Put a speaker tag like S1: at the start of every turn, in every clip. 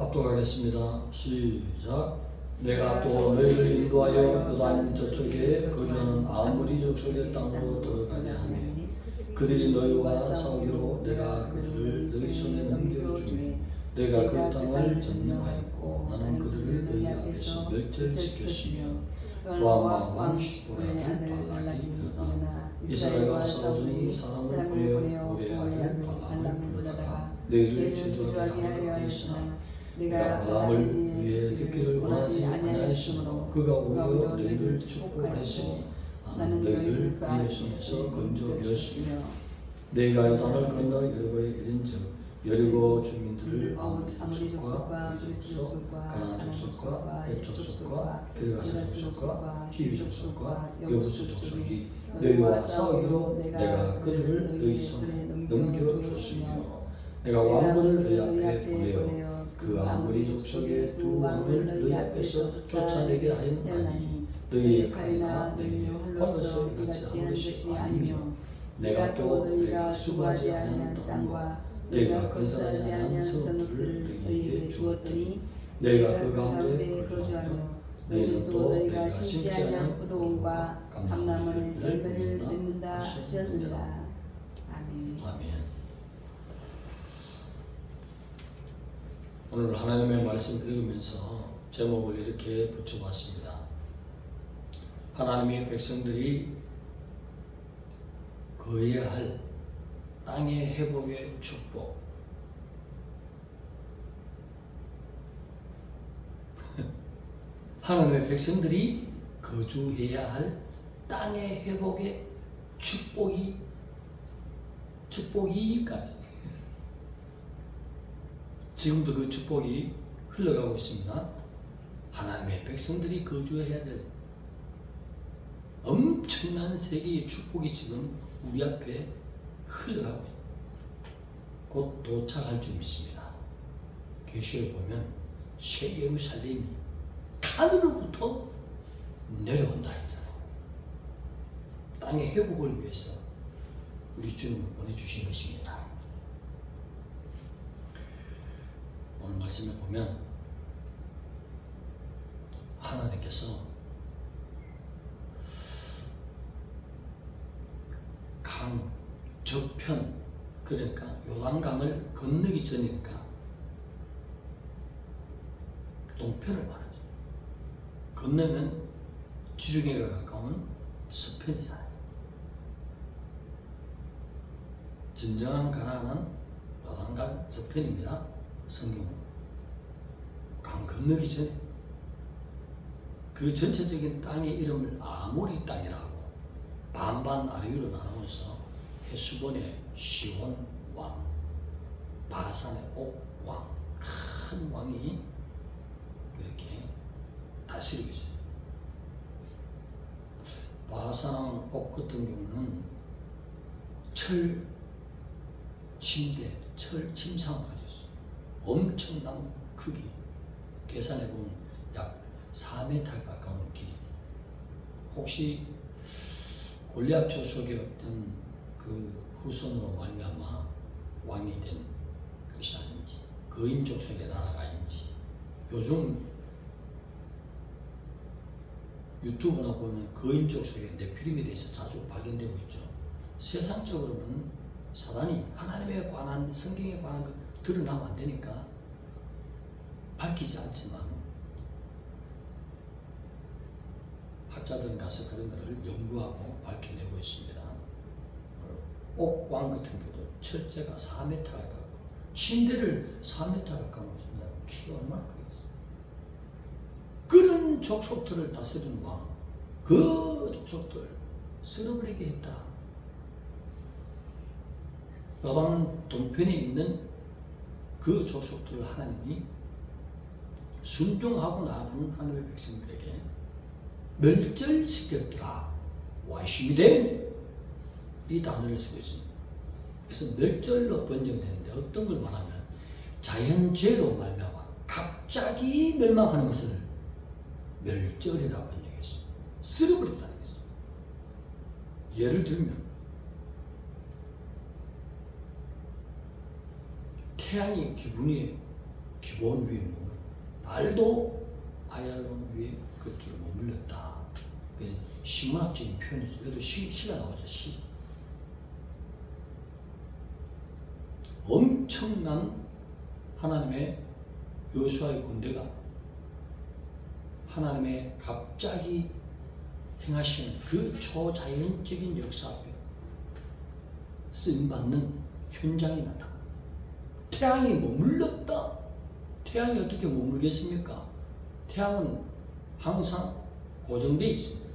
S1: 합독하겠습니다. 시작. 내가 또 너희를 인도하여 요단 저쪽에 거주하는 아모리 족속의 땅으로 들어가게 하며 그들이 너희와 싸우기로 내가 그들을 너희 손에 넘겨주며 내가 그 땅을 점령하였고 나는 그들을 너희 앞에서 멸절시켰으며 왕과 왕시보라는 발락이 일어나 이스라엘과 싸우더니 사람을 보내어 우리의 아들 발락을 불러다가 너희를 저주하게 하려 하였으나 내가 발람을 위해 듣기를 원하지 아니하였으므로 그가 오히려 너희를 축복하였으니 나는 너희를 그의 손에서 건져내었으며 내가 요단을 건너 여리고에 이른즉 여리고 주민들을 아모리 족속과 그리스 족속과 가나안 족속과 헷 족속과 기르가스 족속과 히위 족속과 여부스 족속이 너희와 싸우기로 내가 그들을 너희 손에 넘겨줬으며 내가 왕들을 너희 앞에 보내어 그 아모리 족속의 두 왕을 너희 앞에서 쫓아내게 하였나니 너희의 칼이나 너희의 활로서 이같이 한 것이 아니며 내가 또 너희가 수고하지 아니한 땅과 내가 건설하지 아니한 성읍들을 너희에게 주었더니 내가 그 가운데 거주하며 너희는 또 너희가 심지 아니한 포도원과 감람원의 열매를 맺는다 하셨느니라. 아멘. 아멘. 오늘 하나님의 말씀 읽으면서 제목을 이렇게 붙여봤습니다. 하나님의 백성들이 거해야 할 땅의 회복의 축복. 하나님의 백성들이 거주해야 할 땅의 회복의 축복이까지. 지금도 그 축복이 흘러가고 있습니다. 하나님의 백성들이 거주해야 될 엄청난 세계의 축복이 지금 우리 앞에 흘러가고 곧 도착할 줄 믿습니다. 계시에 보면 새 예루살렘이 하늘로부터 내려온다 했잖아요. 땅의 회복을 위해서 우리 주님을 보내주신 것입니다. 오늘 말씀에 보면 하나님께서 강 저편, 그러니까 요단강을 건너기 전이니까 동편을 말하죠. 건너면 지중해가 가까운 서편이잖아요. 진정한 가나안은 요단강 저편입니다. 성경은 강 건너기 전에 그 전체적인 땅의 이름을 아모리 땅이라고 반반 아래위로 나누어서 헤수본의 시온 왕, 바산의 옥 왕, 큰 왕이 그렇게 다스리고 있어요. 바산 옥 같은 경우는 철 침대, 철 침상을 가지고 있어요. 엄청난 크기, 계산해 보면 약 4m 가까운 길이. 혹시 골리앗 족속의 어떤 그 후손으로 말미암아 왕이 된 것이 아닌지, 거인 족속의 나라가 아닌지. 요즘 유튜브나 보면 거인 족속의 네피림에 대해서 자주 발견되고 있죠. 세상적으로는 사단이 하나님에 관한, 성경에 관한 것 드러나면 안 되니까 밝히지 않지만 학자들은 가서 그런 것을 연구하고 밝혀내고 있습니다. 옥왕 같은 경우도 철제가 4m 가까워, 침대를 4m 가까운 것입니다. 키가 얼마나 크겠어요. 그런 족속들을 다스리는 왕, 그 족속들 쓸어버리게 했다. 요단 동편에 있는 그 족속들을 하나님이 순종하고 나가는 하나님의 백성들에게 멸절시켰더라. 와심이 된 이 단어를 쓰고 있습니다. 그래서 멸절로 번정되는데 어떤 걸 말하면 자연재해로 말미암아 갑자기 멸망하는 것을 멸절이라고 번역했습니다. 쓸어버린다는 것입니다. 예를 들면 태양이 기분이 기본 위에 머물. 달도 아얄론 위에 그렇게 머물렀다. 시문학적인 표현이죠. 여기도 시가 나오죠. 시. 엄청난 하나님의 여호수아의 군대가 하나님의 갑자기 행하시는 그 초자연적인 역사 앞에 쓰임받는 현장이 나타납니다. 태양이 머물렀다. 태양이 어떻게 머물겠습니까? 태양은 항상 고정되어 있습니다.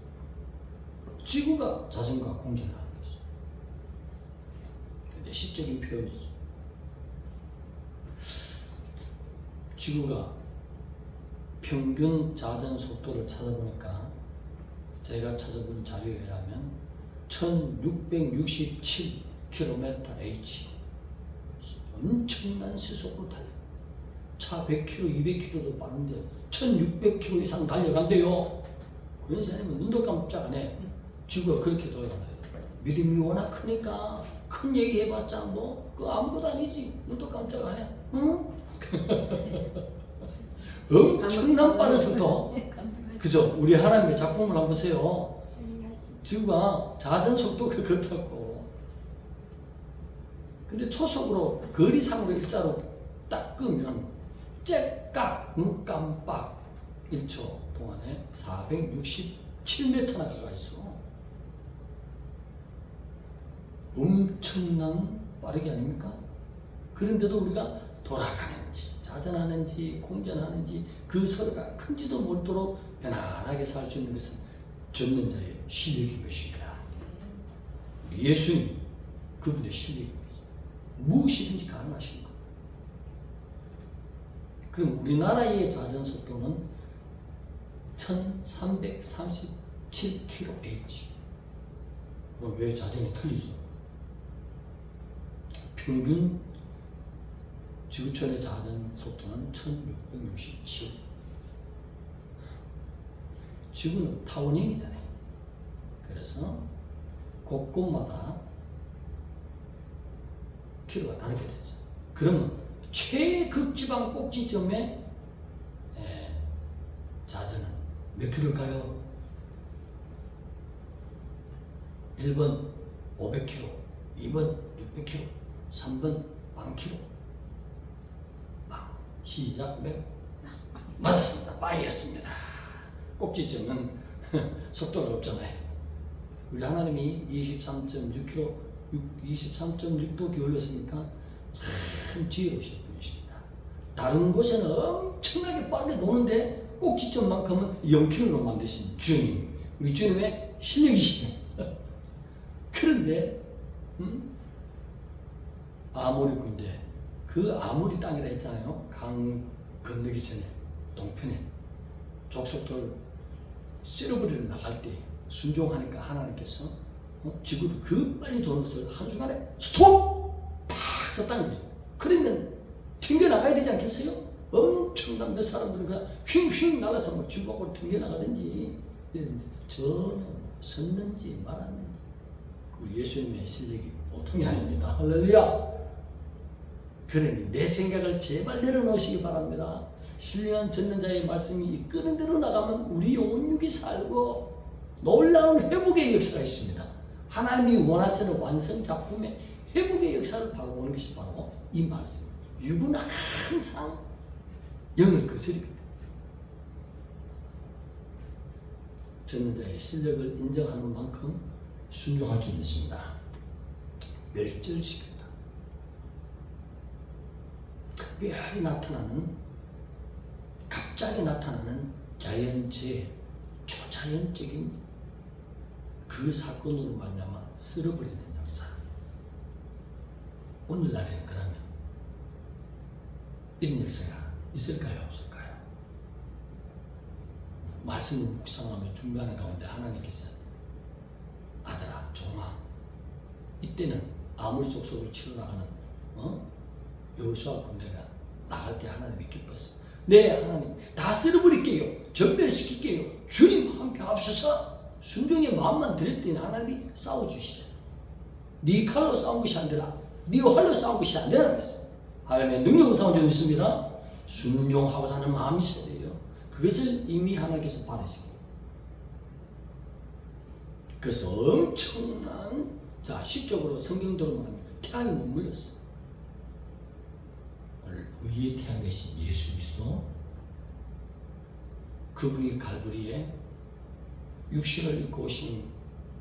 S1: 지구가 자전과 공전을 하는 것이죠. 근데 시적인 표현이죠. 지구가 평균 자전 속도를 찾아보니까 제가 찾아본 자료에 의하면 1667km/h 엄청난 시속으로 달려요. 차 100km, 200km도 빠른데 1600km 이상 달려간대요. 그러지 않으면 눈도 깜짝 안 해. 지구가 그렇게 돌아가나요? 믿음이 워낙 크니까 큰 얘기 해봤자 뭐 그거 아무것도 아니지. 눈도 깜짝 안 해. 응? 엄청난 빠른 속도. 그죠? 우리 하나님의 작품을 한번 보세요. 지구가 자전 속도가 그렇다고. 근데 초속으로 거리상으로 일자로 딱 끄면 째깍 눈 깜빡 1초 동안에 467m나 가가 있어. 엄청난 빠르게 아닙니까? 그런데도 우리가 돌아가는지 자전하는지 공전하는지 그 소리가 큰지도 모르도록 편안하게 살 수 있는 것은 듣는 자의 실력인 것입니다. 예수님 그분의 실력입니다. 무엇이든지 가능하신 것. 그럼 우리나라의 자전 속도는 1337km/h. 그럼 왜 자전이 틀리죠? 평균 지구촌의 자전 속도는 1667. 지구는 타원형이잖아요. 그래서 곳곳마다 키로가 다르게 되죠. 그러면 최극지방 꼭지점에 자전은 몇 킬로일까요? 1번 500km, 2번 600km, 3번 1000km. 시작 몇? 맞습니다. 빠이였습니다. 꼭지점은 속도가 없잖아요. 우리 하나님이 23.6km, 23.6도 기울였으니까 참 지혜로우신 분이십니다. 다른 곳에는 엄청나게 빠르게 노는데 꼭지점만큼은 0km로 만드신 주님. 우리 주님의 실력이시네. 그런데 아모리 군대, 그 아모리 땅이라 했잖아요. 강 건너기 전에 동편에 족속들 쓸어버리러 나갈 때 순종하니까 하나님께서 지구를 그 빨리 도는 것을 한순간에 스톱! 팍 썼다는 거예요. 그러면 튕겨나가야 되지 않겠어요? 엄청난 몇 사람들은 그냥 휙휙 나가서 뭐 지구 밖으로 튕겨나가든지 이랬는데 전혀 섰는지 말았는지 우리 예수님의 실력이 보통이 아닙니다. 할렐루야! 그러니 내 생각을 제발 내려놓으시기 바랍니다. 신령한 듣는 자의 말씀이 이끄는 대로 나가면 우리 영혼 육이 살고 놀라운 회복의 역사가 있습니다. 하나님이 원하시는 완성 작품의 회복의 역사를 바라보는 것이 바로 이 말씀. 육은 항상 영을 거스립니다. 듣는 자의 실력을 인정하는 만큼 순종할 줄 믿습니다. 멸절시킵니다. 특별히 나타나는, 갑자기 나타나는 자연재해, 초자연적인 그 사건으로 말미암아 쓸어버리는 역사. 오늘날에는 그러면 이런 역사가 있을까요? 없을까요? 말씀을 묵상하며 준비하는 가운데 하나님께서 아들아, 종아, 이때는 아무리 족속을 치러 나가는 여호수아 군대가 나갈 때 하나님이 기뻤어. 네, 하나님 다 쓸어버릴게요. 전멸시킬게요. 주님 함께 합시서. 순종의 마음만 드렸더니 하나님이 싸워주시죠. 네 칼로 싸운 것이 아니라 네 활로 싸운 것이 아니라 그랬어요. 하나님의 능력으로 싸운 줄 믿습니다. 순종하고자 하는 마음이 있어야 돼요. 그것을 이미 하나님께서 받으시고, 그래서 엄청난, 자, 시적으로 성경대로 말하면 태양이 못 물렸어. 오늘 의의 태양 되신 예수 그리스도, 그분이 갈보리에 육신을 입고 오신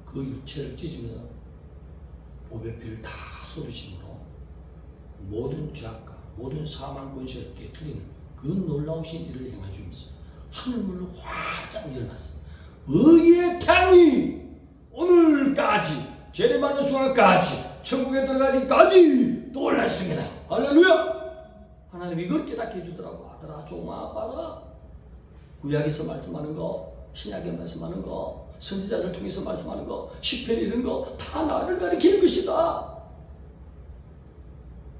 S1: 그 육체를 찢으면서 보배 피를 다 쏟으심으로 모든 죄악과 모든 사망 권세를 깨트리는 그 놀라우신 일을 행해 주면서 하늘문을 활짝 열어놨어. 의의 태양이 오늘까지, 재림하는 순간까지, 천국에 들어가기까지 떠올랐습니다. 할렐루야! 하나님 이걸 깨닫게 해주더라고. 아들아, 종아, 봐라. 구약에서 말씀하는 거, 신약에 말씀하는 거, 선지자를 통해서 말씀하는 거, 시편 이런 거 다 나를 가리키는 것이다.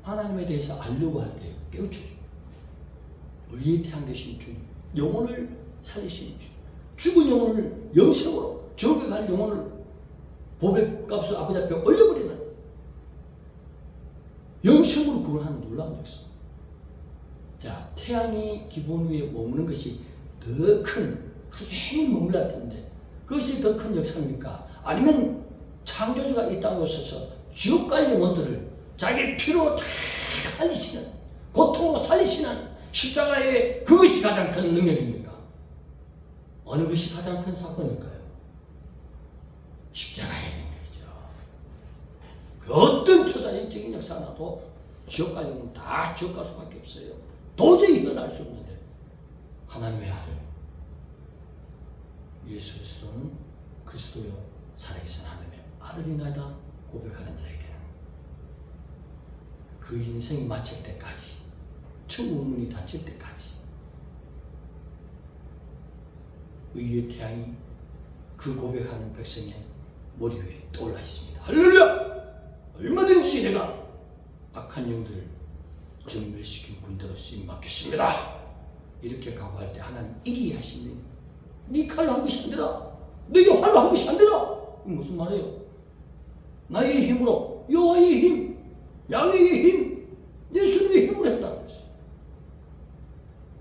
S1: 하나님에 대해서 알려고 할 때 깨우쳐줘. 의의 태양 되신 주님, 영혼을 살리시는 주, 죽은 영혼을 영생으로, 지옥에 갈 영혼을 보배값을 아버지 앞에 올려버리는 영생으로 구원하는 놀라운 역사. 자, 태양이 기본 위에 머무는 것이 더 큰, 하루 종일 머물러야 되는데 그것이 더 큰 역사입니까? 아니면 창조주가 이 땅에 오셔서 지옥 갈 영혼들을 자기 피로 다 살리시는, 고통으로 살리시는 십자가의 그것이 가장 큰 능력입니까? 어느 것이 가장 큰 사건일까요? 십자가의 능력이죠. 그 어떤 초자연적인 역사가 나도 지옥 갈 영혼 다 지옥 갈 수밖에 없어요. 도저히 일어날 수 없는데 하나님의 아들 예수 그리스도는 그리스도요 살아계신 하나님의 아들이나이다 고백하는 자에게는 그 인생이 마칠 때까지, 천국 문이 닫힐 때까지 의의 태양이 그 고백하는 백성의 머리 위에 떠올라 있습니다. 할렐루야! 얼마든지 내가 악한 영들 전멸시킨 군대로 쓰임 받겠습니다. 이렇게 각오할 때 하나님 이기게 하시는, 네 칼로 한 것이 아니라 너에게 활로 한 것이 아니라, 무슨 말이에요? 나의 힘으로, 여호와의 힘, 야훼의 힘, 예수님의 힘으로 했다는 것이죠.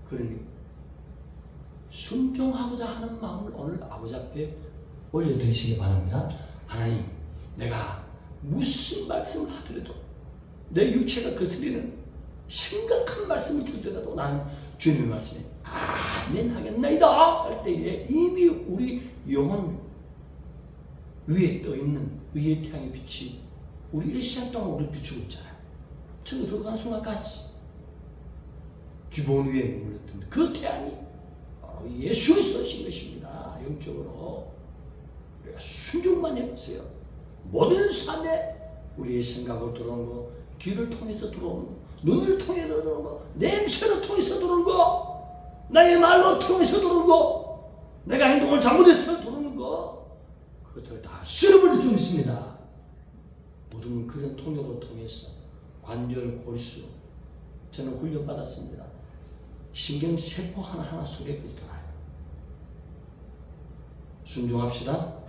S1: 그러니 순종하고자 하는 마음을 오늘 아버지 앞에 올려드리시기 바랍니다. 하나님, 내가 무슨 말씀을 하더라도 내 육체가 거스리는 심각한 말씀을 주더라도 나는 주님의 말씀에 아멘 하겠나이다 할 때에 이미 우리 영혼 위에 떠있는 의의 태양의 빛이 우리 일시간 동안 우리를 비추고 있잖아요. 저기 들어가는 순간까지 기본 위에 머물렀던 그 태양이 바로 예수 그리스도신 것입니다. 영적으로 우리가 순종만 해보세요. 모든 삶에 우리의 생각으로 들어오는 거, 귀를 통해서 들어오는 거, 눈을 통해서 들어오는 거, 냄새를 통해서 들어오는 거, 나의 말로 통해서 들어오는 거, 내가 행동을 잘못해서 들어오는 거, 그것들을 다 쓸어버릴 줄 있습니다. 모든 그런 통역으로 통해서 관절, 골수, 저는 훈련받았습니다. 신경세포 하나하나 속에 들어요. 순종합시다.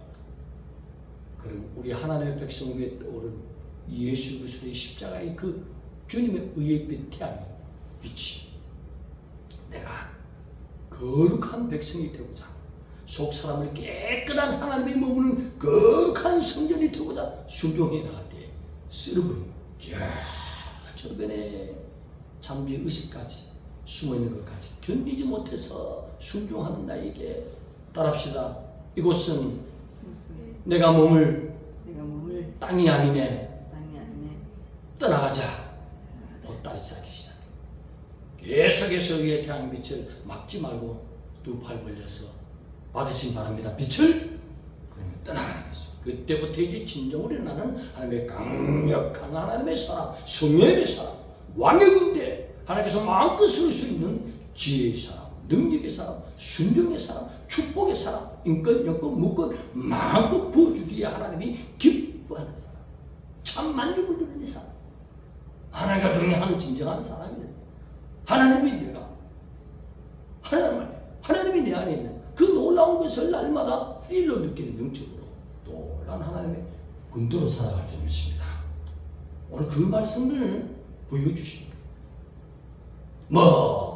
S1: 그럼 우리 하나님의 백성 위에 떠오른 예수 그리스도의 십자가의 그 주님의 의의 빛 태양이 빛이 내가 거룩한 백성이 되고자, 속 사람을 깨끗한 하나님의 머무는 거룩한 성전이 되고자 순종해 나갈 때 쓸어버리고 저변에 잠재 의식까지 숨어있는 것까지 견디지 못해서 순종하는 나에게 따라합시다. 이곳은 내가 머물 땅이 아니네. 떠나가자. 보따리 싸기 시작해. 계속해서 위에 태양 빛을 막지 말고 두 팔 벌려서 받으시기 바랍니다. 빛을 그러면 떠나가는 것이죠. 그때부터 이제 진정으로 일어나는 하나님의 강력한 하나님의 사람, 성령의 사람, 왕의 군대, 하나님께서 마음껏 쓸 수 있는 지혜의 사람, 능력의 사람, 순종의 사람, 축복의 사람, 인권, 여권, 무권 마음껏 부어주기에 하나님이 기뻐하는 사람, 참 만족을 누리는 사람, 하나님과 동행하는 진정한 사람이에요. 하나님이 내가, 하나님이 내 안에 있는 그 놀라운 것을 날마다 필로 느끼는 영적으로 놀라운 하나님의 군도로 살아갈 줄 믿습니다. 오늘 그 말씀을 보여주십니다.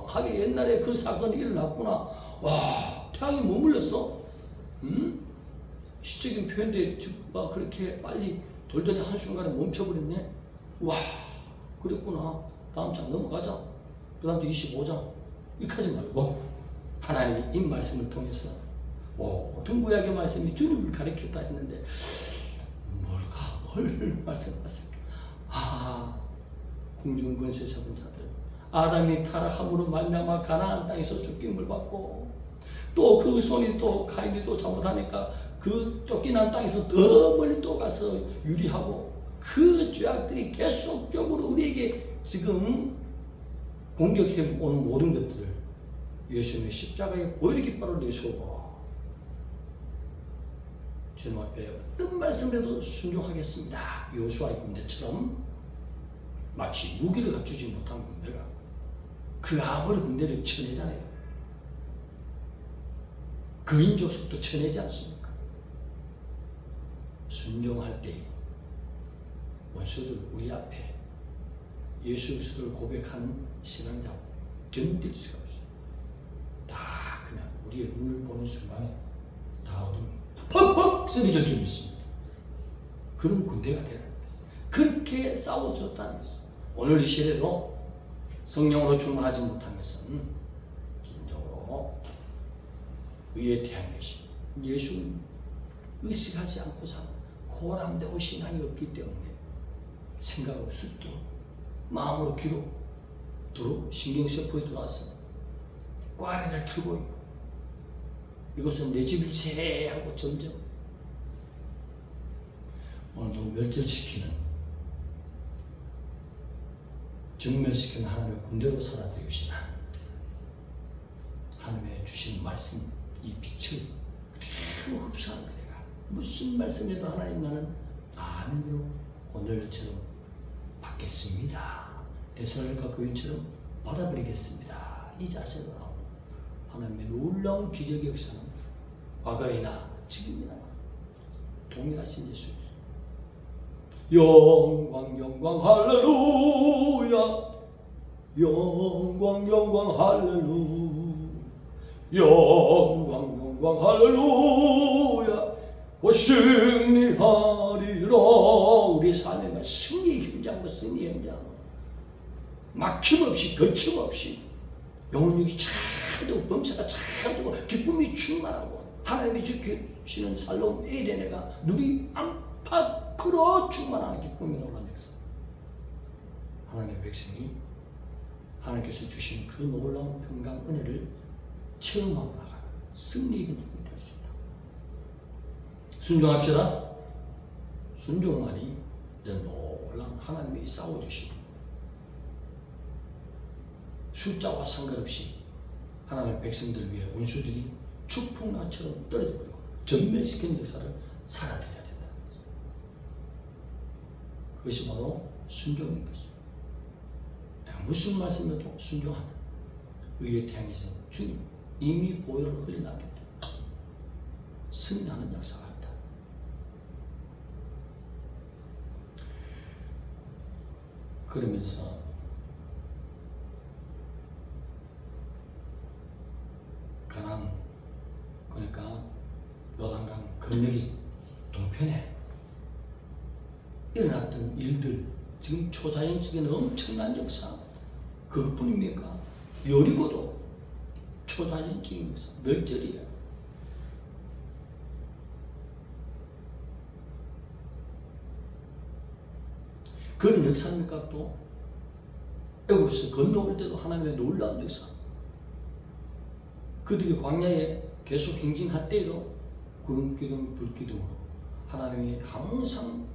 S1: 하게 옛날에 그 사건이 일어났구나. 와, 태양이 머물렀어. 시적인 표현대 막 그렇게 빨리 돌더니 한순간에 멈춰버렸네. 와, 그랬구나. 다음 장 넘어가자. 그 다음 주 25장. 이까지 말고 하나님이 이 말씀을 통해서 모든 구약의 말씀이 주님을 가리켰다 했는데 뭘 말씀하실까? 공중 권세 잡은 자들, 아담이 타락함으로 말미암아 가나안 땅에서 쫓김을 받고, 또 그 손이 또 가인이 또 잘못하니까 그 쫓겨난 땅에서 더 멀리 또 가서 유리하고, 그 죄악들이 계속적으로 우리에게 지금 공격해 오는 모든 것들을 예수님의 십자가의 보혈의 깃발을 내세우고 주님 앞에 어떤 말씀에도 순종하겠습니다. 요수아의 군대처럼 마치 무기를 갖추지 못한 군대가 그 아무리 군대를 쳐내잖아요. 그 인족속도 쳐내지 않습니까? 순종할 때 원수들 우리 앞에 예수 그리스도를 고백하는 신앙자 견딜 수가 없어요. 다 그냥 우리의 눈을 보는 순간에 다 어둠이 퍽퍽 쓰러져 있습니다. 그런 군대가 되는 거예요. 그렇게 싸워줬다는 것입니다. 오늘 이 시대도 성령으로 충만하지 못한 것은 기본적으로 의의 태양이시 예수 의식하지 않고 사는 고람되고 신앙이 없기 때문에 생각으로 숫도 마음으로 귀로 신경세포에 들어와서 꽈리를 틀고 있고, 이것은 내 집일세 하고 점점 오늘도 멸절시키는, 정멸시키는 하나님의 군대로 살아드립시다. 하나님의 주신 말씀, 이 빛을 그대로 흡수하는 거야. 무슨 말씀에도 하나님 나는 아멘으로 오늘처럼 받겠습니다. 데살로니가 교인처럼 받아버리겠습니다. 이 자세로 나오는 하나님의 놀라운 기적의 역사는 과거이나 지금이나 동일하신 예수. 영광 영광 할렐루야, 영광 영광 할렐루야, 영광 영광 할렐루야, 곧 승리하리라. 우리 삶의 승리 현장으로, 승리 현장으로 막힘없이 거침없이 영혼력이 차고 범사가 차고 기쁨이 충만하고 하나님이 지키시는 살로움 에덴에가 누리 안팎으로 충만하는 기쁨이 놀라는 역사. 하나님의 백성이 하나님께서 주신 그 놀라운 평강 은혜를 체험하고 나가는 승리의 현장이 될 수 있다. 순종합시다. 순종만이 이런 놀라운 하나님이 싸워주시고 숫자와 상관없이 하나님의 백성들 위해 원수들이 축풍나처럼 떨어져버리고 전멸시키는 역사를 살아들여야 된다. 그것이 바로 순종인 것이죠. 내가 무슨 말씀에도 순종하는 의의 태양에서 주님 이미 보혈을 흘려놨겠다. 승리하는 역사가 있다. 그러면서 가나안, 그러니까 요단강 건너기 동편에 일어났던 일들, 지금 초자연적인 엄청난 역사, 그것뿐입니까? 여리고도 초자연적인 역사, 멸절이야. 그런 역사입니까? 또 애굽에서 건너올 때도 하나님의 놀라운 역사. 그들이 광야에 계속 행진할 때에도 구름기둥 불기둥으로 하나님이 항상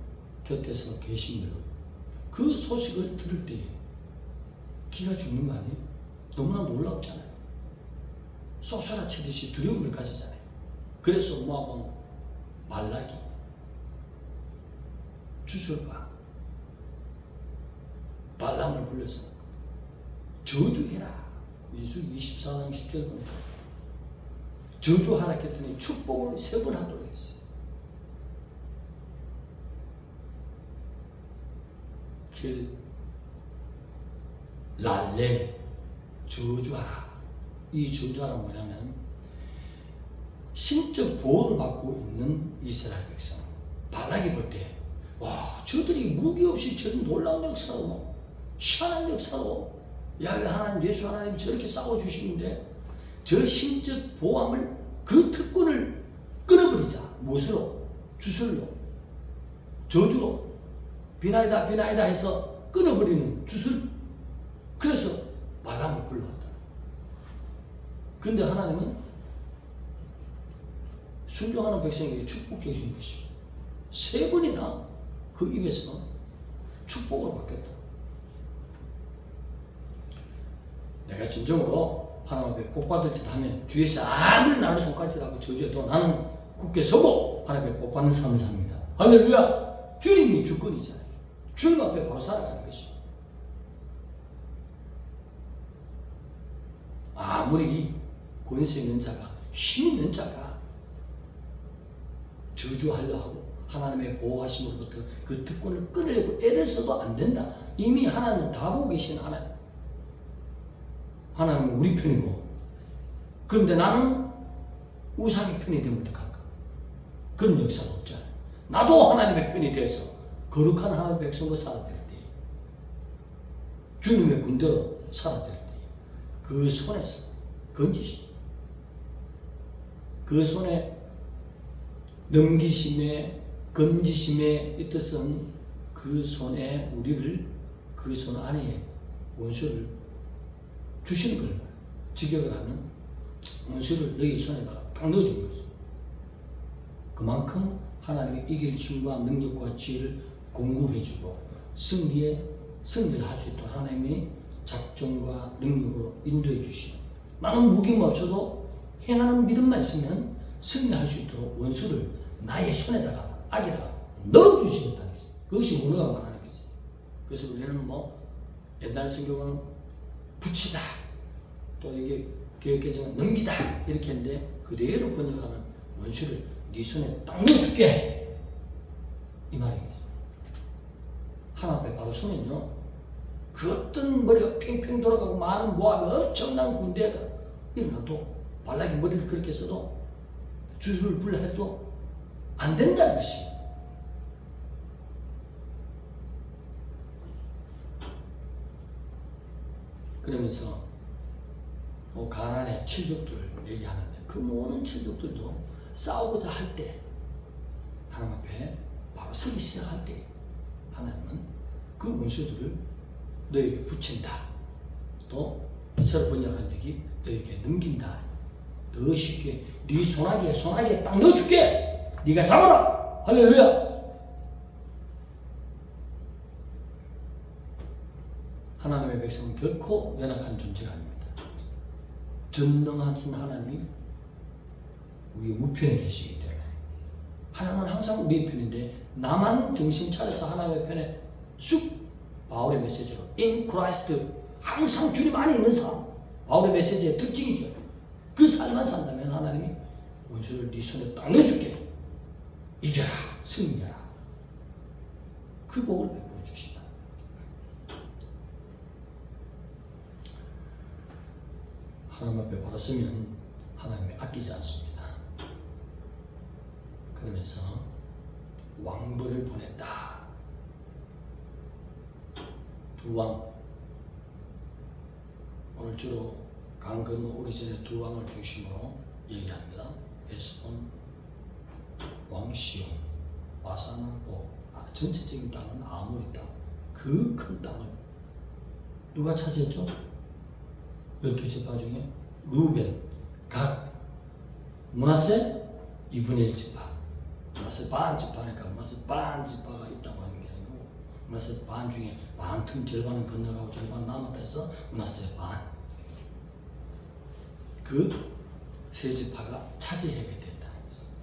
S1: 곁에서 계심으로 그 소식을 들을 때에 기가 죽는 거 아니에요? 너무나 놀랍잖아요. 쏘쏘라치듯이 두려움을 가지잖아요. 그래서 모압 발락이 주술과 발람을 불러서 저주해라. 민수기 24장 10절 보니까 저주하라 했더니 축복을 3번 하도록 했어요. 킬, 랄렘, 저주하라. 이 저주하라 뭐냐면 신적 보호를 받고 있는 이스라엘 백성. 발락이 볼 때, 와, 저들이 무기 없이 저런 놀라운 역사로, 희한한 역사로, 야훼 하나님, 예수 하나님이 저렇게 싸워주시는데, 저 신적 보호함을, 그 특권을 끊어버리자. 무엇으로? 주술로, 저주로, 비나이다, 비나이다 해서 끊어버리는 주술. 그래서 발람을 불러왔다. 근데 하나님은 순종하는 백성에게 축복 주신 것이 세 번이나 그 입에서 축복으로 바뀌었다. 내가 진정으로 하나님 앞에 복 받을 짓 하면 주위에서 아무리 나를 손가락질하고 저주해도 나는 굳게 서고 하나님 앞에 복 받는 삶을 삽니다. 할렐루야! 주님이 주권이잖아요. 주님 앞에 바로 살아가는 것이. 아무리 권세 있는 자가, 힘 있는 자가 저주하려 하고 하나님의 보호하심으로부터 그 특권을 끊으려고 애를 써도 안 된다. 이미 하나님은 다 보고 계신 하나님. 하나님은 우리 편이고, 그런데 나는 우상의 편이 되면 어떡할까? 그런 역사가 없잖아요. 나도 하나님의 편이 돼서 거룩한 하나님의 백성으로 살아야 될 때, 주님의 군대로 살아야 될 때, 그 손에서 건지시, 그 손에 넘기심의 건지심의 이 뜻은 그 손에 우리를, 그 손 안에 원수를 주시는 걸 직역을 하면 원수를 너희 손에다가 딱 넣어준 거죠. 그만큼 하나님의 이길 힘과 능력과 지혜를 공급해주고 승리를 할 수 있도록 하나님의 작정과 능력으로 인도해 주시고, 나는 무기가 없어도 행하는 믿음만 있으면 승리할 수 있도록 원수를 나의 손에다가, 악에다가 넣어주시겠다는 것입니다. 그것이 은혜가 많다는 것입니다. 그래서 우리는 옛날 성경은 붙이다, 또 이게 개혁개정은 넘기다 이렇게 했는데, 그대로 번역하면 원수를 네 손에 딱 넣어줄게, 이 말입니다. 하나님 앞에 바로 서면요, 그 어떤 머리가 팽팽 돌아가고 많은 모압이 엄청난 군대가 일어나도 발락이 머리를 그렇게 써도 주술을 불러 해도 안 된다는 것이. 그러면서 가나안의 칠족들 얘기하는데, 그 모든 칠족들도 싸우고자 할 때, 하나님 앞에 바로 서기 시작할 때 하나님은 그 원수들을 너에게 붙인다. 또 새로 번역한 얘기, 너에게 넘긴다. 더 쉽게 네 손아귀에 딱 넣어줄게. 네가 잡아라. 할렐루야. 하나님의 백성은 결코 연약한 존재가 아닙니다. 전능하신 하나님이 우리 우편에 계시기 때문에, 하나님은 항상 우리의 편인데 나만 정신 차려서 하나님의 편에 쑥, 바울의 메시지로 In Christ, 항상 주님 안에 있는 삶, 바울의 메시지의 특징이죠. 그 삶만 산다면 하나님이 원수를 네 손에 딱 넣어줄게. 이겨라, 승리하라. 그 복을 베풀어 주신다. 하나님 앞에 바로 서면 하나님이 아끼지 않습니다. 그러면서 왕벌을 보냈다. 두 왕, 오늘 주로 강 건너 오기 전에 두 왕을 중심으로 얘기합니다. 에스본 왕 시온, 바산은 옥. 전체적인 땅은 아모리 땅. 그 큰 땅을 누가 차지했죠? 12지파 중에 루벤, 갓, 므낫세 2분의 1지파. 므낫세 반 지파니까 므낫세 반 지파가 있다고 하는 게 아니고, 므낫세 반 중에 반 틈 절반은 건너가고 절반 남았다 해서 므낫세 반. 그 세 지파가 차지하게 된다는 것입니다.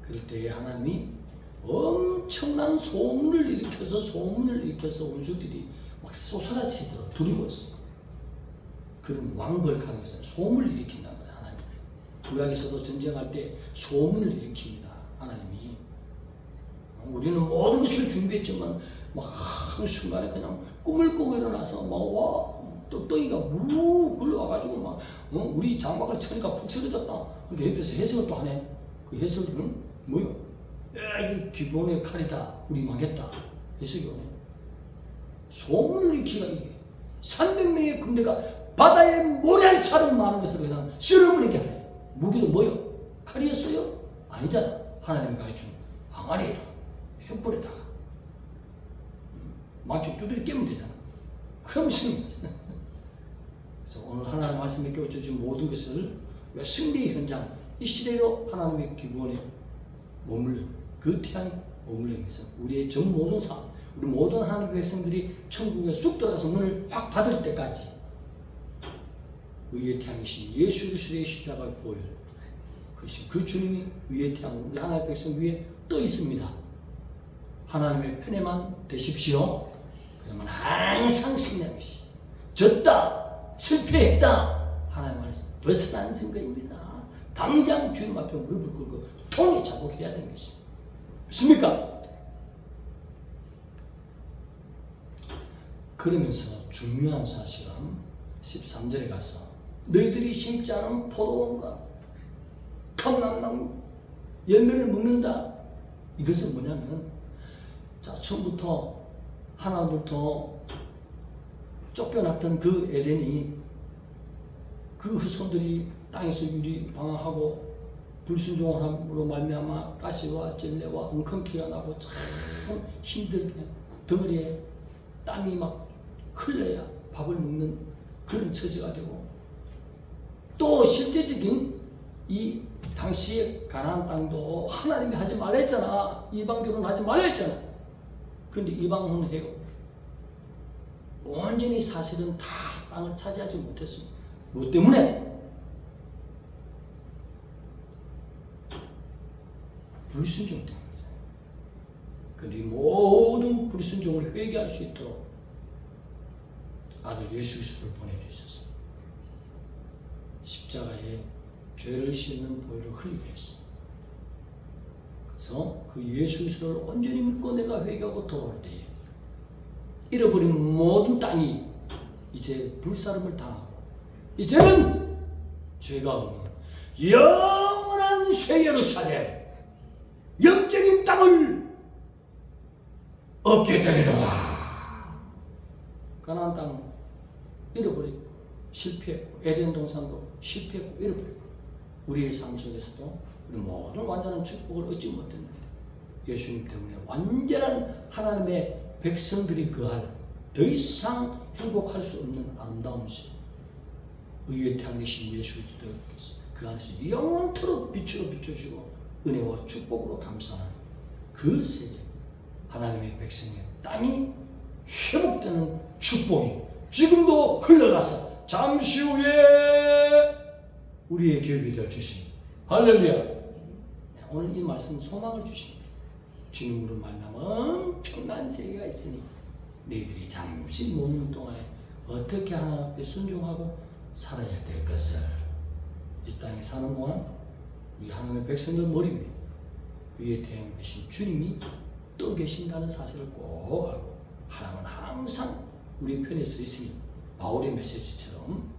S1: 그럴 때에 하나님이 엄청난 소문을 일으켜서 원수들이 막 쏟아지도록 두려웠어요. 그런 왕벌카는 것은 소문을 일으킨다는 거예요. 하나님. 구약에서도 전쟁할 때 소문을 일으킵니다. 하나님이. 우리는 모든 것을 준비했지만 막 한순간에 그냥 꿈을 꾸고 일어나서 막 떡덩이가 무 굴러와가지고 막 우리 장막을 쳐니까 푹 쓰러졌다. 근데 옆에서 해석을 또 하네. 그 해석은 뭐요? 이 기본의 칼이다. 우리 망했다. 해석이 오네. 소문을 일으키가 이게 300명의 군대가 바다에 모래알처럼 많은 것을 그냥 쓸어버리게 하네. 무기도 뭐요? 칼이었어요? 아니잖아. 하나님이 가르친 항아리에다 횃불에다가 마치 두드려 깨면 되잖아. 그럼 승리. 그래서 오늘 하나님의 말씀에 깨우쳐준 모든 것을 승리의 현장, 이 시대로 하나님의 기본에 머물러 그 태양이 머물러 있어서 우리의 전 모든 삶, 우리 모든 하나님의 백성들이 천국에 쑥 들어가서 문을 확 닫을 때까지 의의 태양이신 예수 그리스도의 십자가를 보여. 그 주님이 의의 태양, 우리 하나님의 백성 위에 떠 있습니다. 하나님의 편에만 되십시오. 그러면 항상 승리하는 것이. 졌다, 실패했다, 하나님 안에서 벗어난 증거입니다. 당장 주님 앞에 무릎을 꿇고 통에 자복해야 되는 것이. 맞습니까? 그러면서 중요한 사실은 13절에 가서 너희들이 심지 않은 포도원과 감람나무 열매를 먹는다. 이것은 뭐냐면, 자, 처음부터 하나부터 쫓겨났던 그 에덴이 그 후손들이 땅에서 유리 방황하고 불순종을 함으로 말미암아 가시와 전례와 엉겅퀴가 나고 참 힘들게 덩어리에 땀이 막 흘러야 밥을 먹는 그런 처지가 되고, 또 실제적인 이 당시의 가나안 땅도 하나님이 하지 말라 했잖아. 이방 결혼하지 말라 했잖아. 그런데 이방은 해요. 완전히 사실은 다 땅을 차지하지 못했습니다. 뭐 때문에? 불순종 때문이죠. 그런데 모든 불순종을 회개할 수 있도록 아들 예수 그리스도를 보내주셨어요. 십자가에 죄를 씻는 보혈을 흘리게 했어요. 그래서 그 예수 그리스도를 온전히 믿고 내가 회개하고 돌아올 때에 잃어버린 모든 땅이 이제 불사름을 당하고, 이제는 죄가 없는 영원한 새 예루살렘, 영적인 땅을 얻게 되리라. 가나안 땅 잃어버리고 실패했고, 에덴 동산도 실패했고 잃어버리고, 우리의 삶 속에서도 우리 모든 완전한 축복을 얻지 못했는데 예수님 때문에 완전한 하나님의 백성들이 거할 더 이상 행복할 수 없는 아름다운 새, 의의 태양이신 예수 그리스도께서 그 안에서 영원토록 빛으로 비춰주고 은혜와 축복으로 감싸는 그 세계, 하나님의 백성의 땅이 회복되는 축복이 지금도 흘러가서 잠시 후에 우리의 기업이 되어 주십니다. 할렐루야. 오늘 이 말씀 소망을 주십니다. 주님으로 만나면 엄청난 세계가 있으니 너희들이 잠시 머무는 동안에 어떻게 하나님 앞에 순종하고 살아야 될 것을, 이 땅에 사는 동안 우리 하나님의 백성들 머리 위에 위에 태양 되신 주님이 떠 계신다는 사실을 꼭 알고, 하나님은 항상 우리 편에 서 있으니 바울의 메시지처럼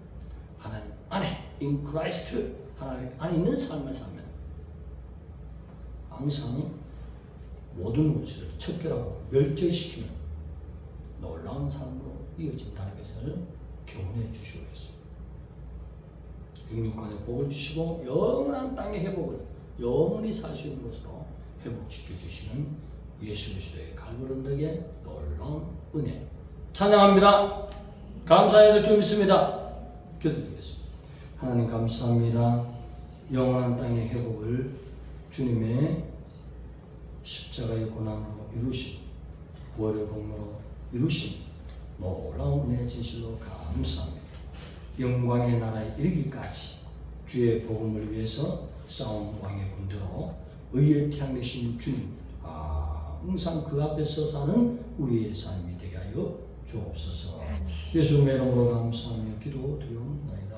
S1: 하나님 안에 in Christ, 하나님 안에 있는 삶을 살면 항상 모든 원수를 척결하고 멸절시키는 놀라운 삶으로 이어진다는 것을 교훈해 주시고 있습니다. 육육간의 복을 주시고 영원한 땅의 회복을 영원히 살 수 있는 것으로 회복시켜 주시는 예수 그리스도의 갈보리 언덕의 놀라운 은혜 찬양합니다. 감사해야 될 줄 믿습니다. 기도드리겠습니다. 하나님 감사합니다. 영원한 땅의 회복을 주님의 십자가의 고난으로 이루신, 부활의 공로로 이루신 놀라운 은혜의 진실로 감사합니다. 영광의 나라에 이르기까지 주의 복음을 위해서 싸운 왕의 군대로 의의 태양 되신 주님, 항상 그 앞에서 사는 우리의 삶이 되게 하여 주옵소서. 예수님의 이름으로 감사하며 기도드리옵나이다.